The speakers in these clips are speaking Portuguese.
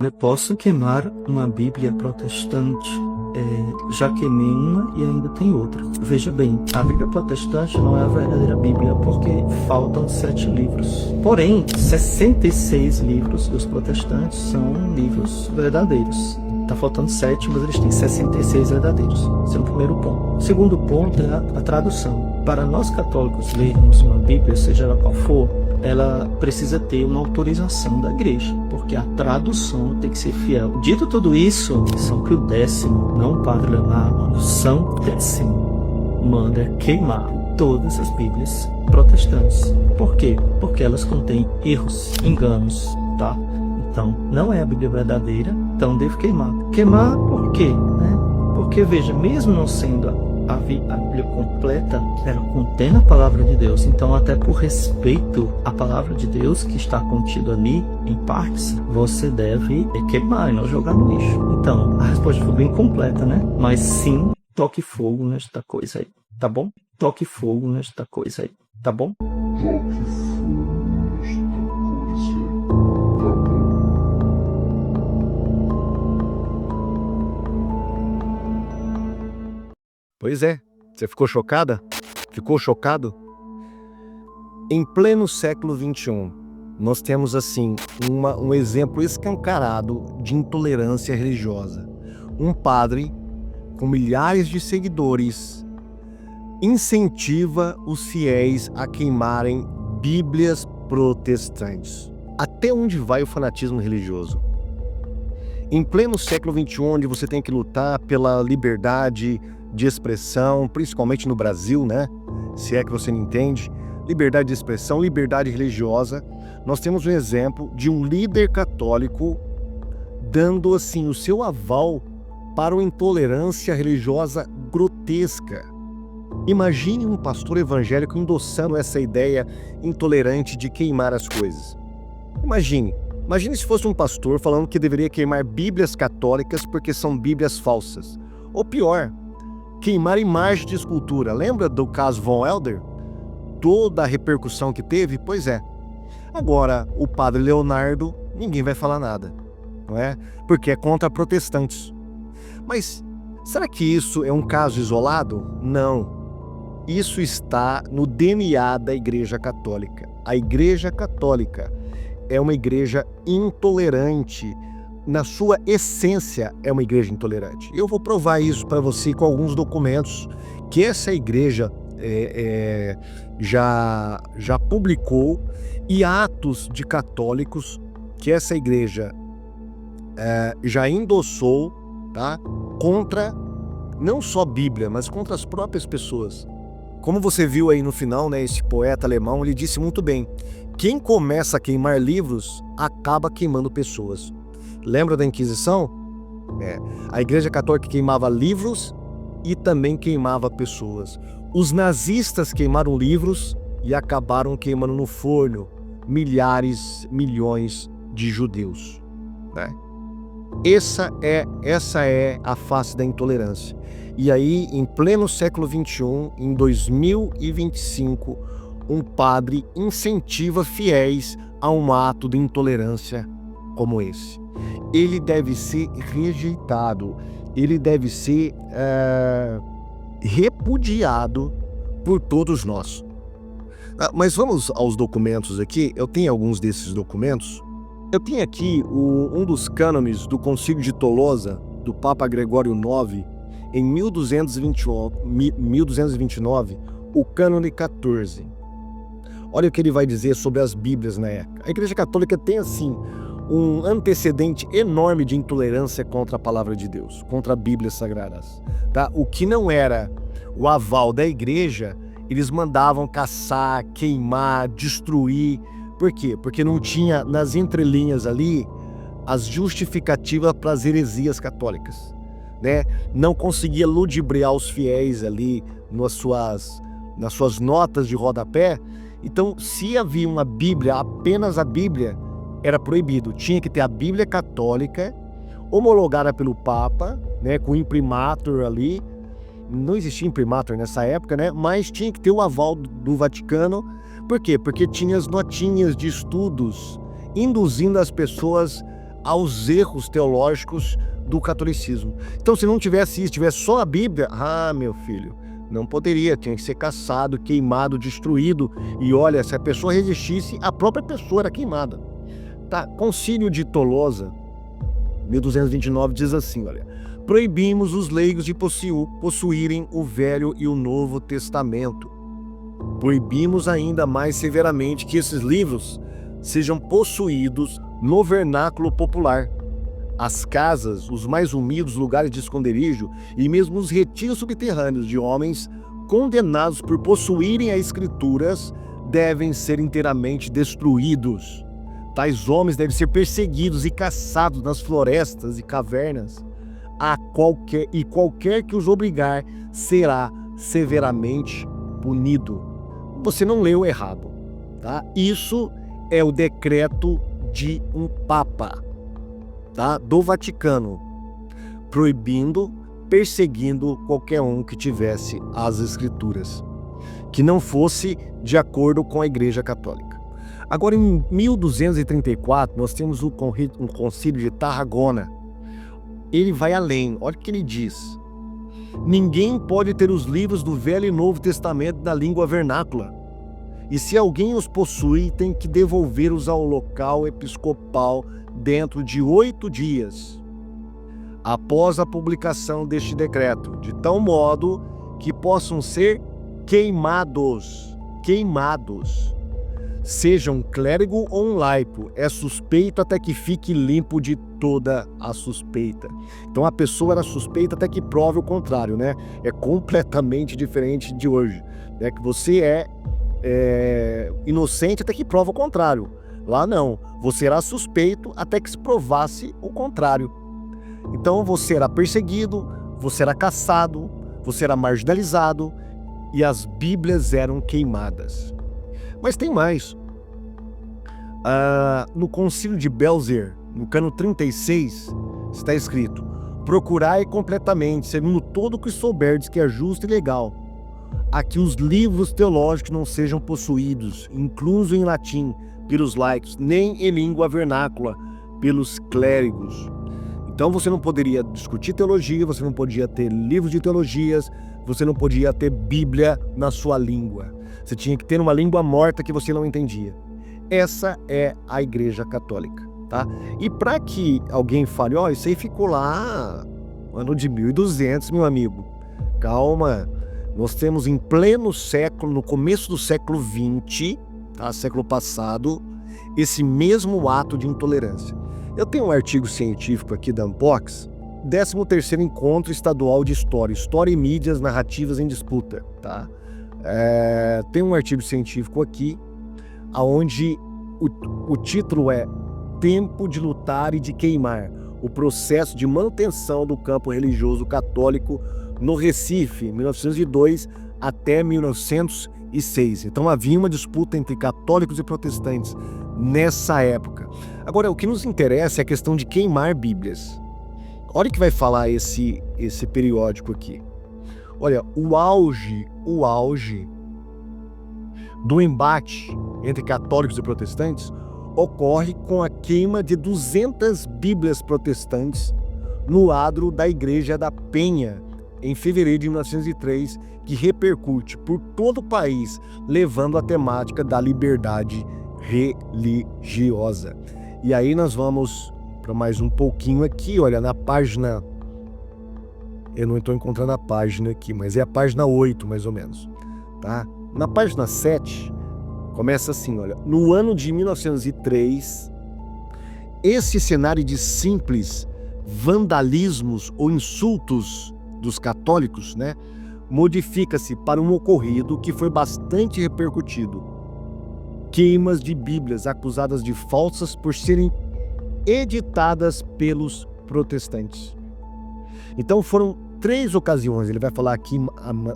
Eu posso queimar uma Bíblia protestante. Já queimei uma e ainda tem outra. Veja bem, a Bíblia protestante não é a verdadeira Bíblia porque faltam 7 livros. Porém, 66 livros dos protestantes são livros verdadeiros. Está faltando 7, mas eles têm 66 verdadeiros. Esse é o primeiro ponto. O segundo ponto é a tradução. Para nós católicos lermos uma Bíblia, seja ela qual for, ela precisa ter uma autorização da igreja, porque a tradução tem que ser fiel. Dito tudo isso, São Pio X, não o Padre Leonardo, mano, São X manda queimar todas as Bíblias protestantes. Por quê? Porque elas contêm erros, enganos, tá? Então, não é a Bíblia verdadeira, então devo queimar. Queimar por quê? Porque, veja, mesmo não sendo a Bíblia completa, ela contém a palavra de Deus. Então, até por respeito à palavra de Deus que está contido ali, em partes, você deve queimar e não jogar no lixo. Então, a resposta foi bem completa, né? Mas sim, toque fogo nesta coisa aí, tá bom? Toque fogo nesta coisa aí, tá bom? Pois é, você ficou chocada? Ficou chocado? Em pleno século XXI, nós temos assim um exemplo escancarado de intolerância religiosa. Um padre com milhares de seguidores incentiva os fiéis a queimarem Bíblias protestantes. Até onde vai o fanatismo religioso? Em pleno século XXI, onde você tem que lutar pela liberdade de expressão, principalmente no Brasil, né? Se é que você não entende, liberdade de expressão, liberdade religiosa, nós temos um exemplo de um líder católico dando assim o seu aval para uma intolerância religiosa grotesca. Imagine um pastor evangélico endossando essa ideia intolerante de queimar as coisas. Imagine se fosse um pastor falando que deveria queimar Bíblias católicas porque são Bíblias falsas. Ou pior, queimar imagens de escultura. Lembra do caso Von Helder? Toda a repercussão que teve? Pois é. Agora, o padre Leonardo, ninguém vai falar nada, não é? Porque é contra protestantes. Mas será que isso é um caso isolado? Não. Isso está no DNA da Igreja Católica. A Igreja Católica é uma igreja intolerante. Na sua essência, é uma igreja intolerante. Eu vou provar isso para você com alguns documentos que essa igreja já publicou e atos de católicos que essa igreja já endossou, tá? Contra não só a Bíblia, mas contra as próprias pessoas. Como você viu aí no final, né, esse poeta alemão, ele disse muito bem: quem começa a queimar livros acaba queimando pessoas. Lembra da Inquisição? A Igreja Católica queimava livros e também queimava pessoas. Os nazistas queimaram livros e acabaram queimando no forno milhões de judeus, né? Essa é a face da intolerância. E aí, em pleno século XXI, em 2025, um padre incentiva fiéis a um ato de intolerância como esse. Ele deve ser rejeitado, ele deve ser repudiado por todos nós. Mas vamos aos documentos aqui. Eu tenho alguns desses documentos. Eu tenho aqui um dos cânones do Concílio de Tolosa, do Papa Gregório IX, em 1229, o cânone 14. Olha o que ele vai dizer sobre as Bíblias na época. A Igreja Católica tem, assim, um antecedente enorme de intolerância contra a palavra de Deus, contra as Bíblias Sagradas, tá? O que não era o aval da Igreja, eles mandavam caçar, queimar, destruir. Por quê? Porque não tinha nas entrelinhas ali as justificativas para as heresias católicas, né? Não conseguia ludibriar os fiéis ali nas suas notas de rodapé. Então, se havia uma Bíblia, apenas a Bíblia, era proibido. Tinha que ter a Bíblia católica, homologada pelo Papa, né, com imprimatur ali. Não existia imprimatur nessa época, né? Mas tinha que ter o aval do Vaticano. Por quê? Porque tinha as notinhas de estudos induzindo as pessoas aos erros teológicos do catolicismo. Então, se não tivesse isso, tivesse só a Bíblia, meu filho, não poderia, tinha que ser caçado, queimado, destruído. E olha, se a pessoa resistisse, a própria pessoa era queimada. Tá? Concílio de Tolosa, 1229, diz assim, olha: proibimos os leigos de possuírem o Velho e o Novo Testamento. Proibimos ainda mais severamente que esses livros sejam possuídos no vernáculo popular. As casas, os mais humildes lugares de esconderijo e mesmo os retiros subterrâneos de homens condenados por possuírem as Escrituras devem ser inteiramente destruídos. Tais homens devem ser perseguidos e caçados nas florestas e cavernas. Qualquer que os obrigar será severamente punido. Você não leu errado, tá? Isso é o decreto de um Papa, tá? Do Vaticano, proibindo, perseguindo qualquer um que tivesse as Escrituras, que não fosse de acordo com a Igreja Católica. Agora, em 1234, nós temos um concílio de Tarragona. Ele vai além, olha o que ele diz: ninguém pode ter os livros do Velho e Novo Testamento na língua vernácula, e se alguém os possui, tem que devolvê-los ao local episcopal dentro de 8 dias, após a publicação deste decreto, de tal modo que possam ser queimados. Seja um clérigo ou um laico, é suspeito até que fique limpo de toda a suspeita. Então a pessoa era suspeita até que prove o contrário, né? É completamente diferente de hoje, né? Que você é inocente até que prova o contrário. Lá não, você era suspeito até que se provasse o contrário. Então você era perseguido, você era caçado, você era marginalizado e as Bíblias eram queimadas. Mas tem mais. No Concílio de Belzer, no cano 36, está escrito: procurai completamente, segundo todo o que souberdes que é justo e legal, a que os livros teológicos não sejam possuídos, incluso em latim, pelos laicos, nem em língua vernácula, pelos clérigos. Então você não poderia discutir teologia, você não podia ter livros de teologias, você não podia ter Bíblia na sua língua. Você tinha que ter uma língua morta que você não entendia. Essa é a Igreja Católica, tá? E para que alguém fale, isso aí ficou lá no ano de 1200, meu amigo. Calma, nós temos em pleno século, no começo do século XX, tá? Século passado, esse mesmo ato de intolerância. Eu tenho um artigo científico aqui da Unbox, 13º Encontro Estadual de História e Mídias Narrativas em Disputa, tá? Tem um artigo científico aqui, onde o título é Tempo de Lutar e de Queimar, o processo de manutenção do campo religioso católico no Recife, 1902 até 1906. Então havia uma disputa entre católicos e protestantes nessa época. Agora, o que nos interessa é a questão de queimar Bíblias. Olha o que vai falar esse periódico aqui. Olha, o auge do embate entre católicos e protestantes ocorre com a queima de 200 Bíblias protestantes no adro da Igreja da Penha, em fevereiro de 1903, que repercute por todo o país, levando a temática da liberdade religiosa. E aí nós vamos para mais um pouquinho aqui, olha, na página... Eu não estou encontrando a página aqui, mas é a página 8, mais ou menos, tá? Na página 7, começa assim, olha: no ano de 1903, esse cenário de simples vandalismos ou insultos dos católicos, né, modifica-se para um ocorrido que foi bastante repercutido: queimas de Bíblias acusadas de falsas por serem editadas pelos protestantes. Então foram 3 ocasiões, ele vai falar aqui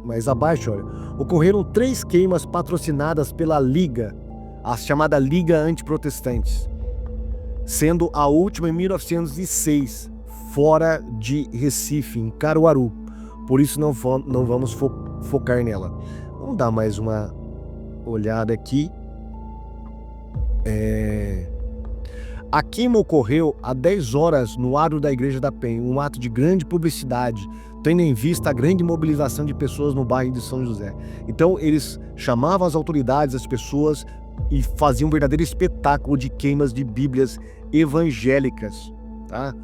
mais abaixo, olha, ocorreram 3 queimas patrocinadas pela Liga, a chamada Liga Antiprotestantes, sendo a última em 1906, fora de Recife, em Caruaru. Por isso não vamos focar nela. Vamos dar mais uma olhada aqui. A queima ocorreu às 10 horas no adro da Igreja da Penha, um ato de grande publicidade, tendo em vista a grande mobilização de pessoas no bairro de São José. Então eles chamavam as autoridades, as pessoas, e faziam um verdadeiro espetáculo de queimas de Bíblias evangélicas, tá?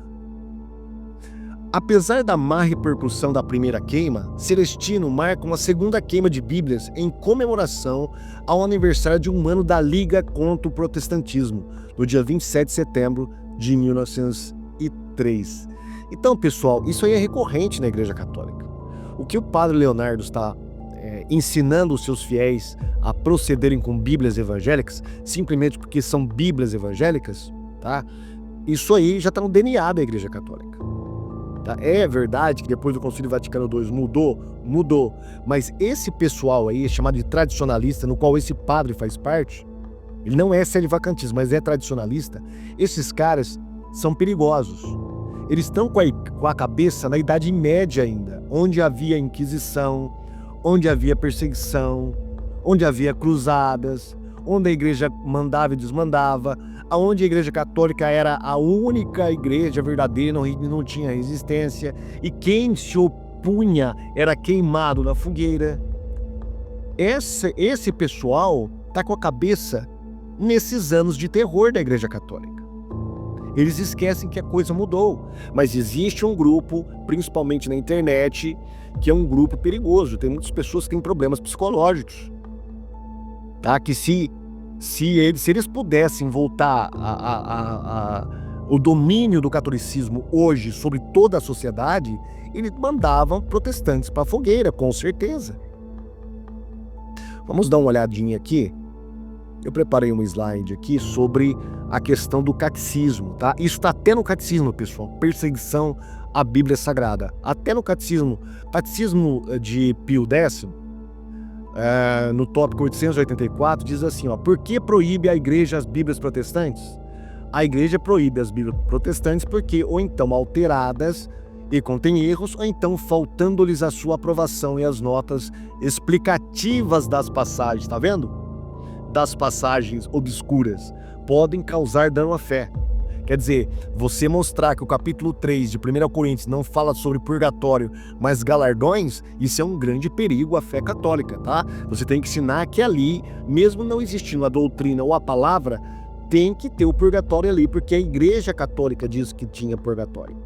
Apesar da má repercussão da primeira queima, Celestino marca uma segunda queima de Bíblias em comemoração ao aniversário de um ano da Liga contra o Protestantismo, no dia 27 de setembro de 1903. Então, pessoal, isso aí é recorrente na Igreja Católica. O que o Padre Leonardo está ensinando os seus fiéis a procederem com Bíblias evangélicas, simplesmente porque são Bíblias evangélicas, tá? Isso aí já está no DNA da Igreja Católica. Tá? É verdade que depois do Concílio Vaticano II mudou, mas esse pessoal aí, chamado de tradicionalista, no qual esse padre faz parte, ele não é sedevacantista, mas é tradicionalista. Esses caras são perigosos. Eles estão com a cabeça na Idade Média ainda, onde havia Inquisição, onde havia perseguição, onde havia cruzadas, onde a igreja mandava e desmandava, onde a Igreja Católica era a única igreja verdadeira, não tinha resistência, e quem se opunha era queimado na fogueira. Esse pessoal está com a cabeça nesses anos de terror da Igreja Católica. Eles esquecem que a coisa mudou, mas existe um grupo, principalmente na internet, que é um grupo perigoso. Tem muitas pessoas que têm problemas psicológicos, tá? Que se eles pudessem voltar o domínio do catolicismo hoje sobre toda a sociedade, eles mandavam protestantes para a fogueira, com certeza. Vamos dar uma olhadinha aqui. Eu preparei um slide aqui sobre a questão do catecismo, tá? Isso está até no catecismo, pessoal. Perseguição à Bíblia Sagrada. Até no catecismo de Pio X, no tópico 884, diz assim, ó: por que proíbe a igreja as Bíblias protestantes? A igreja proíbe as Bíblias protestantes porque ou então alteradas e contêm erros, ou então faltando-lhes a sua aprovação e as notas explicativas das passagens, tá vendo? Das passagens obscuras, podem causar dano à fé. Quer dizer, você mostrar que o capítulo 3 de 1 Coríntios não fala sobre purgatório, mas galardões, isso é um grande perigo à fé católica, tá? Você tem que ensinar que ali, mesmo não existindo a doutrina ou a palavra, tem que ter o purgatório ali, porque a Igreja Católica diz que tinha purgatório.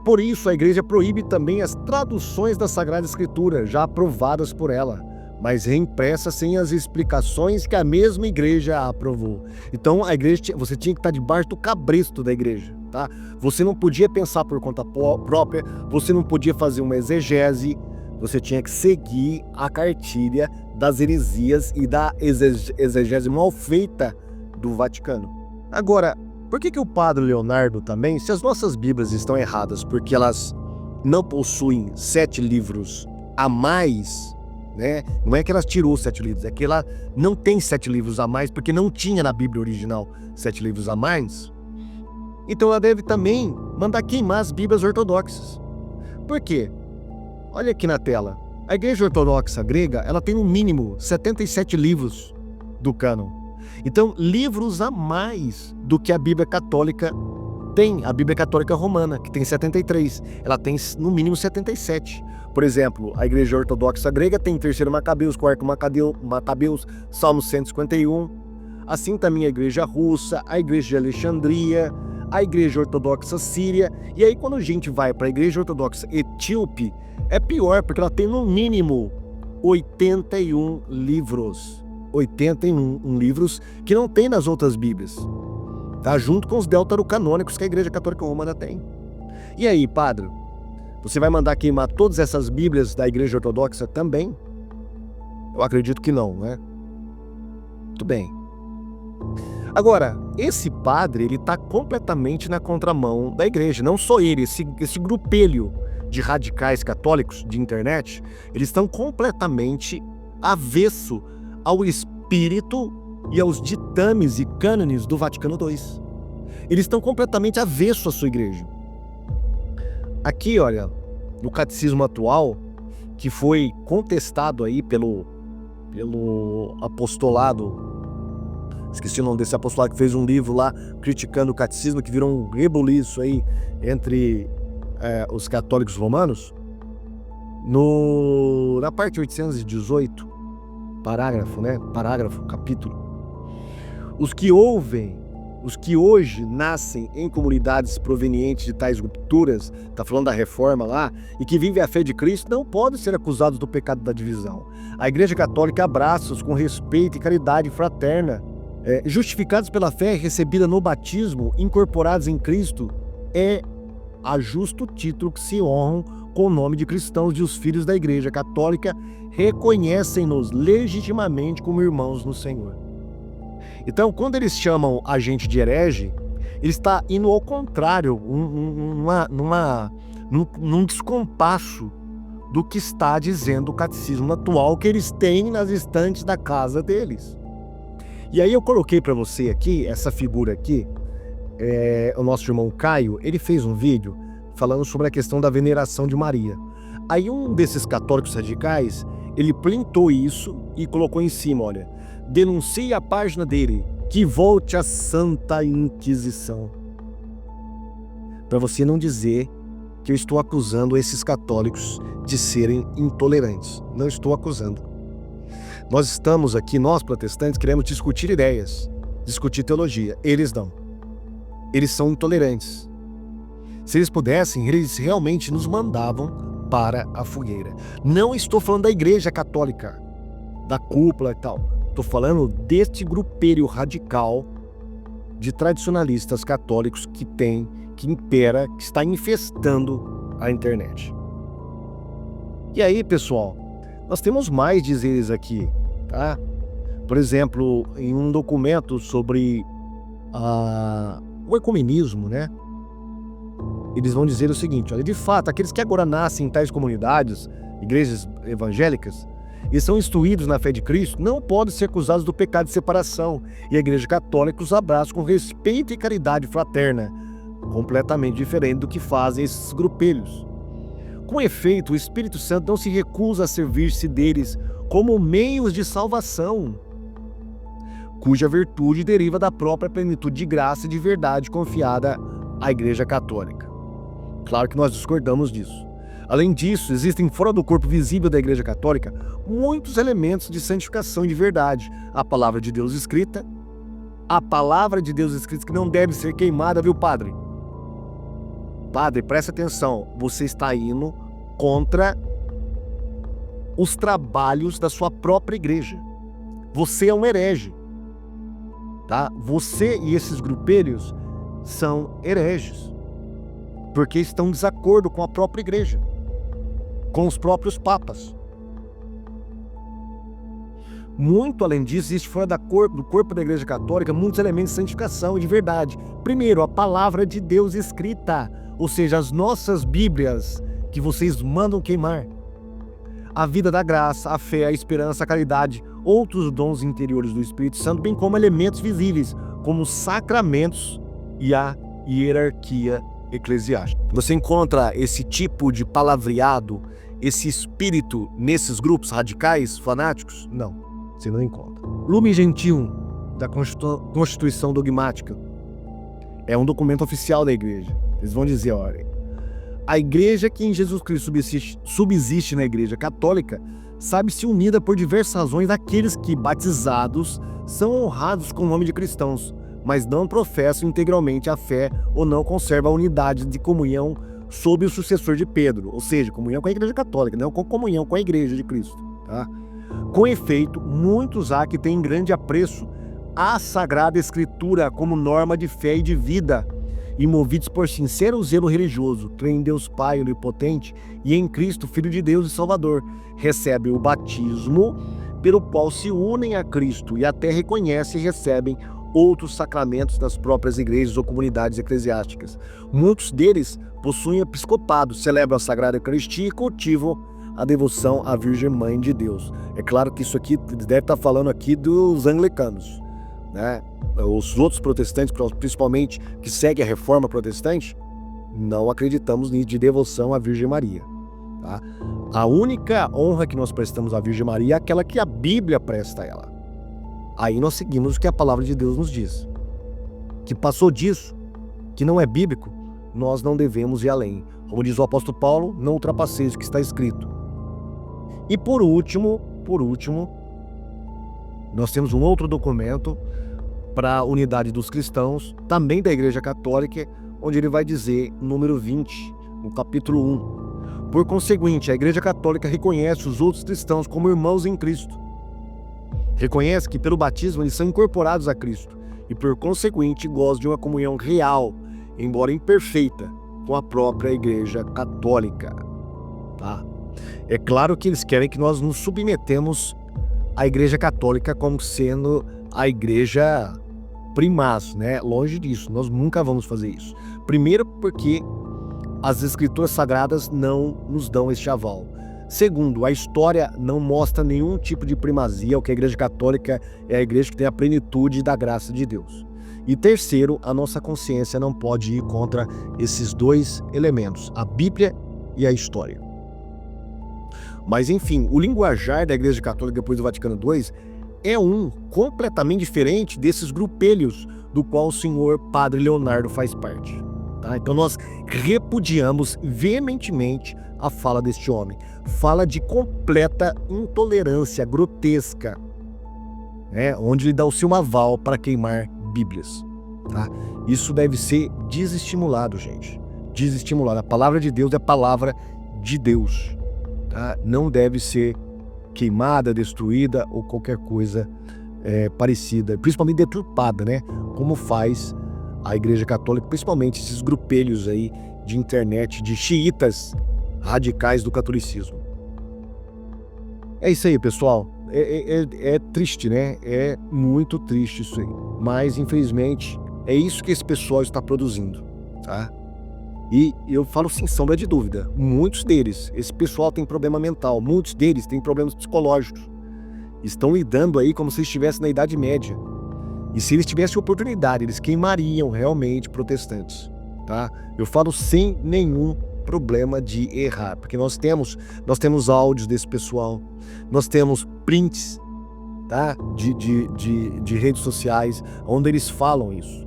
Por isso, a Igreja proíbe também as traduções da Sagrada Escritura, já aprovadas por ela, mas reimpressa sem as explicações que a mesma igreja aprovou. Então a igreja, você tinha que estar debaixo do cabresto da igreja, tá? Você não podia pensar por conta própria, você não podia fazer uma exegese, você tinha que seguir a cartilha das heresias e da exegese mal feita do Vaticano. Agora, por que o Padre Leonardo também, se as nossas Bíblias estão erradas porque elas não possuem 7 livros a mais, né? Não é que ela tirou 7 livros, é que ela não tem 7 livros a mais, porque não tinha na Bíblia original 7 livros a mais. Então ela deve também mandar queimar as Bíblias ortodoxas. Por quê? Olha aqui na tela. A Igreja Ortodoxa Grega, ela tem no mínimo 77 livros do cânon. Então, livros a mais do que a Bíblia Católica tem. A Bíblia Católica Romana, que tem 73. Ela tem no mínimo 77. Por exemplo, a Igreja Ortodoxa Grega tem 3º Macabeus, 4º Macabeus, Salmo 151. Assim também a Igreja Russa, a Igreja de Alexandria, a Igreja Ortodoxa Síria. E aí quando a gente vai para a Igreja Ortodoxa Etíope, é pior, porque ela tem no mínimo 81 livros. 81 livros que não tem nas outras Bíblias. Tá? Junto com os deuterocanônicos que a Igreja Católica Romana tem. E aí, padre? Você vai mandar queimar todas essas Bíblias da Igreja Ortodoxa também? Eu acredito que não, né? Muito bem. Agora, esse padre, ele está completamente na contramão da igreja. Não só ele, esse grupelho de radicais católicos de internet, eles estão completamente avesso ao espírito e aos ditames e cânones do Vaticano II. Eles estão completamente avesso à sua igreja. Aqui, olha, no catecismo atual, que foi contestado aí pelo apostolado esqueci o nome desse apostolado, que fez um livro lá criticando o catecismo, que virou um rebuliço aí entre os católicos romanos. Na parte 818, parágrafo, capítulo, os que hoje nascem em comunidades provenientes de tais rupturas, está falando da reforma lá, e que vivem a fé de Cristo, não podem ser acusados do pecado da divisão. A Igreja Católica abraça-os com respeito e caridade fraterna, justificados pela fé recebida no batismo, incorporados em Cristo, é a justo título que se honram com o nome de cristãos, e os filhos da Igreja Católica reconhecem-nos legitimamente como irmãos no Senhor. Então, quando eles chamam a gente de herege, ele está indo ao contrário, num descompasso do que está dizendo o catecismo atual que eles têm nas estantes da casa deles. E aí eu coloquei para você aqui, essa figura aqui, o nosso irmão Caio, ele fez um vídeo falando sobre a questão da veneração de Maria. Aí um desses católicos radicais, ele printou isso e colocou em cima, olha, denuncie a página dele, que volte à Santa Inquisição. Para você não dizer que eu estou acusando esses católicos de serem intolerantes. Não estou acusando. Nós estamos aqui, nós protestantes, queremos discutir ideias, discutir teologia. Eles não. Eles são intolerantes. Se eles pudessem, eles realmente nos mandavam para a fogueira. Não estou falando da Igreja Católica, da cúpula e tal. Estou falando deste grupelho radical de tradicionalistas católicos que impera, que está infestando a internet. E aí, pessoal, nós temos mais dizeres aqui, tá? Por exemplo, em um documento sobre o ecumenismo, né? Eles vão dizer o seguinte, olha, de fato, aqueles que agora nascem em tais comunidades, igrejas evangélicas, e são instruídos na fé de Cristo, não podem ser acusados do pecado de separação, e a Igreja Católica os abraça com respeito e caridade fraterna, completamente diferente do que fazem esses grupelhos. Com efeito, o Espírito Santo não se recusa a servir-se deles como meios de salvação, cuja virtude deriva da própria plenitude de graça e de verdade confiada à Igreja Católica. Claro que nós discordamos disso. Além disso, existem fora do corpo visível da Igreja Católica muitos elementos de santificação e de verdade. A palavra de Deus escrita que não deve ser queimada, viu, padre? Padre, presta atenção, você está indo contra os trabalhos da sua própria igreja. Você é um herege, tá? Você e esses grupelhos são hereges, porque estão em desacordo com a própria igreja, com os próprios papas. Muito além disso, existe fora do corpo da Igreja Católica muitos elementos de santificação e de verdade. Primeiro, a palavra de Deus escrita, ou seja, as nossas Bíblias que vocês mandam queimar. A vida da graça, a fé, a esperança, a caridade, outros dons interiores do Espírito Santo, bem como elementos visíveis, como os sacramentos e a hierarquia eclesiástica. Você encontra esse tipo de palavreado, esse espírito nesses grupos radicais, fanáticos? Não, você não encontra. Lumen Gentium, da Constituição Dogmática, é um documento oficial da igreja. Eles vão dizer, olha, a igreja que em Jesus Cristo subsiste na Igreja Católica sabe-se unida por diversas razões daqueles que, batizados, são honrados com o nome de cristãos, mas não professam integralmente a fé ou não conservam a unidade de comunhão sob o sucessor de Pedro, ou seja, comunhão com a Igreja Católica, não com comunhão com a Igreja de Cristo. Tá? Com efeito, muitos há que têm grande apreço à Sagrada Escritura como norma de fé e de vida, e movidos por sincero zelo religioso, creem em Deus Pai Onipotente e em Cristo, Filho de Deus e Salvador, recebem o batismo pelo qual se unem a Cristo e até reconhecem e recebem outros sacramentos das próprias igrejas ou comunidades eclesiásticas. Muitos deles possuem episcopado, celebram a Sagrada Eucaristia e cultivam a devoção à Virgem Mãe de Deus. É claro que isso aqui deve estar falando aqui dos anglicanos, né? Os outros protestantes, principalmente que seguem a reforma protestante, não acreditamos de devoção à Virgem Maria. Tá? A única honra que nós prestamos à Virgem Maria é aquela que a Bíblia presta a ela. Aí nós seguimos o que a palavra de Deus nos diz. Que passou disso, que não é bíblico, nós não devemos ir além. Como diz o apóstolo Paulo, não ultrapasseis o que está escrito. E por último, nós temos um outro documento para a unidade dos cristãos, também da Igreja Católica, onde ele vai dizer, número 20, no capítulo 1. Por conseguinte, a Igreja Católica reconhece os outros cristãos como irmãos em Cristo. Reconhece que pelo batismo eles são incorporados a Cristo e por conseguinte gozam de uma comunhão real, embora imperfeita, com a própria Igreja Católica. Tá? É claro que eles querem que nós nos submetemos à Igreja Católica como sendo a igreja primaz, né? Longe disso, nós nunca vamos fazer isso. Primeiro porque as Escrituras Sagradas não nos dão este aval. Segundo, a história não mostra nenhum tipo de primazia, o que a Igreja Católica é a igreja que tem a plenitude da graça de Deus. E terceiro, a nossa consciência não pode ir contra esses dois elementos, a Bíblia e a história. Mas enfim, o linguajar da Igreja Católica depois do Vaticano II é completamente diferente desses grupelhos do qual o senhor Padre Leonardo faz parte. Tá? Então nós repudiamos veementemente a fala deste homem. Fala de completa intolerância grotesca, onde ele dá o seu aval para queimar Bíblias. Tá? Isso deve ser desestimulado, gente. Desestimulado. A palavra de Deus é a palavra de Deus. Tá? Não deve ser queimada, destruída ou qualquer coisa parecida, principalmente deturpada, né? Como faz a Igreja Católica, principalmente esses grupelhos aí de internet, de xiitas radicais do catolicismo. É isso aí, pessoal. É triste, né? É muito triste isso aí. Mas, infelizmente, é isso que esse pessoal está produzindo, tá? E eu falo sem sombra de dúvida, muitos deles, esse pessoal tem problema mental, muitos deles têm problemas psicológicos. Estão lidando aí como se estivessem na Idade Média. E se eles tivessem oportunidade, eles queimariam realmente protestantes, tá? Eu falo sem nenhum problema de errar, porque nós temos áudios desse pessoal, nós temos prints, tá? de redes sociais, onde eles falam isso.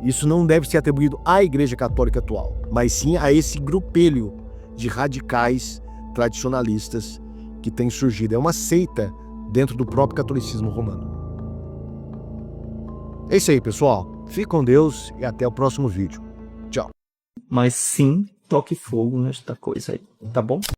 Isso não deve ser atribuído à Igreja Católica atual, mas sim a esse grupelho de radicais tradicionalistas que tem surgido. É uma seita dentro do próprio catolicismo romano. É isso aí, pessoal. Fique com Deus e até o próximo vídeo. Tchau. Mas sim, toque fogo nesta coisa aí, tá bom?